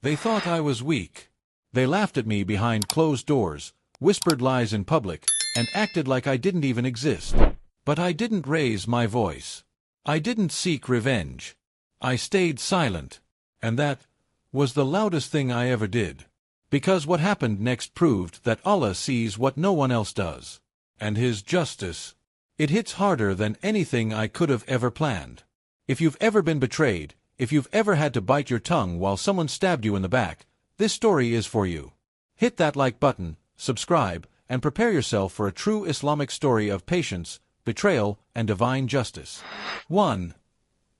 They thought I was weak. They laughed at me behind closed doors, whispered lies in public, and acted like I didn't even exist. But I didn't raise my voice. I didn't seek revenge. I stayed silent. And that was the loudest thing I ever did. Because what happened next proved that Allah sees what no one else does. And His justice, it hits harder than anything I could have ever planned. If you've ever been betrayed, if you've ever had to bite your tongue while someone stabbed you in the back, this story is for you. Hit that like button, subscribe, and prepare yourself for a true Islamic story of patience, betrayal, and divine justice. 1.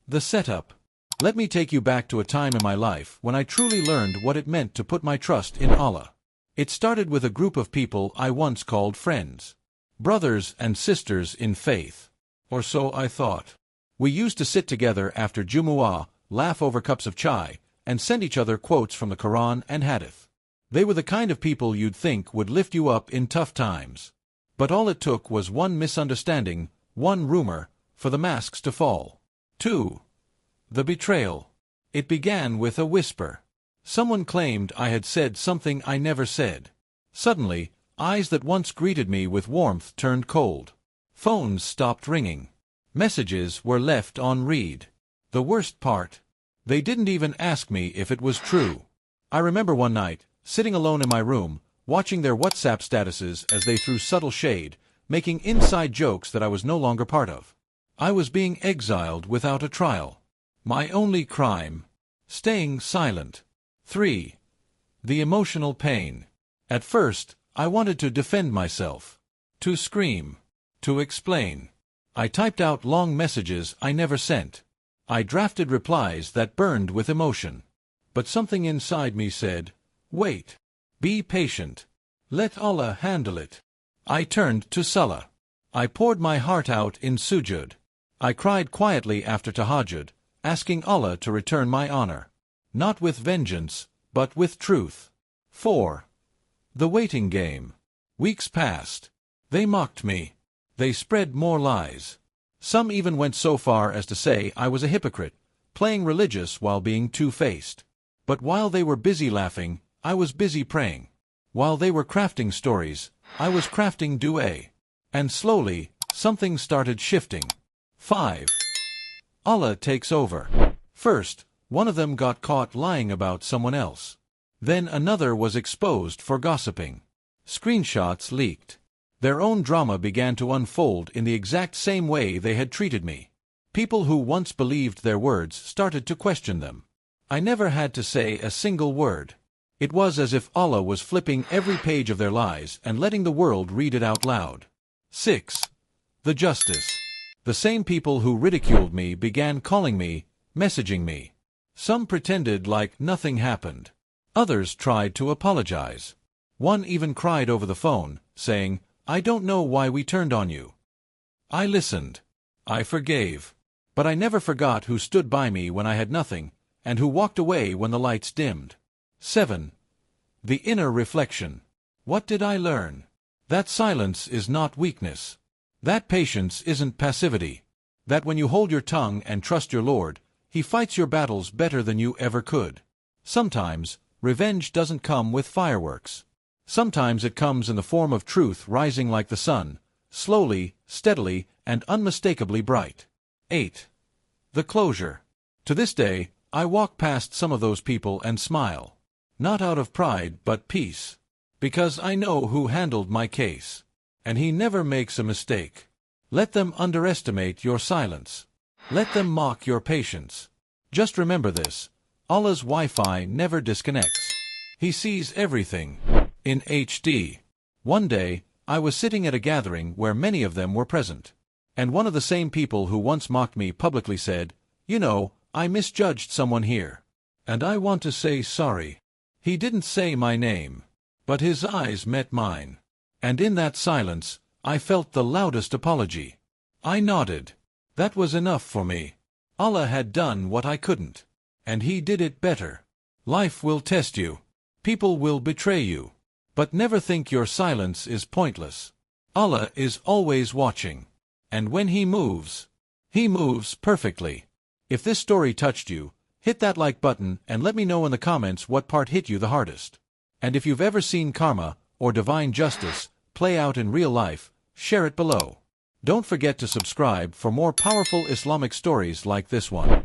The setup. Let me take you back to a time in my life when I truly learned what it meant to put my trust in Allah. It started with a group of people I once called friends. Brothers and sisters in faith. Or so I thought. We used to sit together after Jumu'ah, laugh over cups of chai, and send each other quotes from the Quran and Hadith. They were the kind of people you'd think would lift you up in tough times. But all it took was one misunderstanding, one rumor, for the masks to fall. 2. The betrayal. It began with a whisper. Someone claimed I had said something I never said. Suddenly, eyes that once greeted me with warmth turned cold. Phones stopped ringing. Messages were left on read. The worst part, they didn't even ask me if it was true. I remember one night, sitting alone in my room, watching their WhatsApp statuses as they threw subtle shade, making inside jokes that I was no longer part of. I was being exiled without a trial. My only crime, staying silent. 3. The emotional pain. At first, I wanted to defend myself, to scream, to explain. I typed out long messages I never sent. I drafted replies that burned with emotion. But something inside me said, wait. Be patient. Let Allah handle it. I turned to Salah. I poured my heart out in sujud. I cried quietly after tahajjud, asking Allah to return my honor. Not with vengeance, but with truth. 4. The waiting game. Weeks passed. They mocked me. They spread more lies. Some even went so far as to say I was a hypocrite, playing religious while being two-faced. But while they were busy laughing, I was busy praying. While they were crafting stories, I was crafting du'a. And slowly, something started shifting. 5. Allah takes over. First, one of them got caught lying about someone else. Then another was exposed for gossiping. Screenshots leaked. Their own drama began to unfold in the exact same way they had treated me. People who once believed their words started to question them. I never had to say a single word. It was as if Allah was flipping every page of their lies and letting the world read it out loud. 6. The justice. The same people who ridiculed me began calling me, messaging me. Some pretended like nothing happened. Others tried to apologize. One even cried over the phone, saying, I don't know why we turned on you. I listened. I forgave. But I never forgot who stood by me when I had nothing, and who walked away when the lights dimmed. 7. The inner reflection. What did I learn? That silence is not weakness. That patience isn't passivity. That when you hold your tongue and trust your Lord, He fights your battles better than you ever could. Sometimes, revenge doesn't come with fireworks. Sometimes it comes in the form of truth rising like the sun, slowly, steadily, and unmistakably bright. 8. The closure. To this day, I walk past some of those people and smile. Not out of pride, but peace. Because I know who handled my case. And He never makes a mistake. Let them underestimate your silence. Let them mock your patience. Just remember this: Allah's Wi-Fi never disconnects. He sees everything. In HD. One day, I was sitting at a gathering where many of them were present. And one of the same people who once mocked me publicly said, you know, I misjudged someone here. And I want to say sorry. He didn't say my name. But his eyes met mine. And in that silence, I felt the loudest apology. I nodded. That was enough for me. Allah had done what I couldn't. And He did it better. Life will test you. People will betray you. But never think your silence is pointless. Allah is always watching. And when He moves perfectly. If this story touched you, Hit that like button and let me know in the comments what part hit you the hardest. And if you've ever seen karma, or divine justice, play out in real life, share it below. Don't forget to subscribe for more powerful Islamic stories like this one.